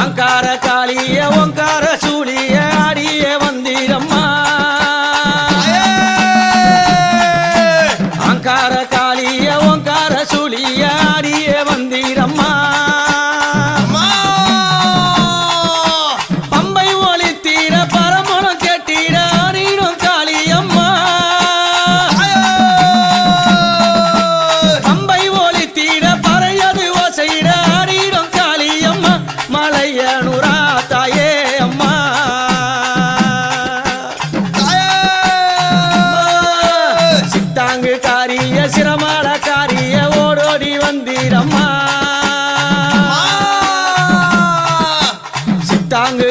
அங்கார காளிய ஓங்கார சூழிய ஆடிய வந்திரம்மா அங்கார காளிய ஓங்கார சூழிய ஆடிய வந்திரம்மா பம்பை ஒளி தீர பரமணம் கேட்டீர ஆடிடும் காளியம்மா பம்பை ஒளி தீர பறையது ஓசையிட ஆடிடும் காளியம்மா மலையனுரா தாயே அம்மா சித்தாங்கு காரிய சிரமால காரிய ஓடோடி வந்தீரம்மா சித்தாங்கு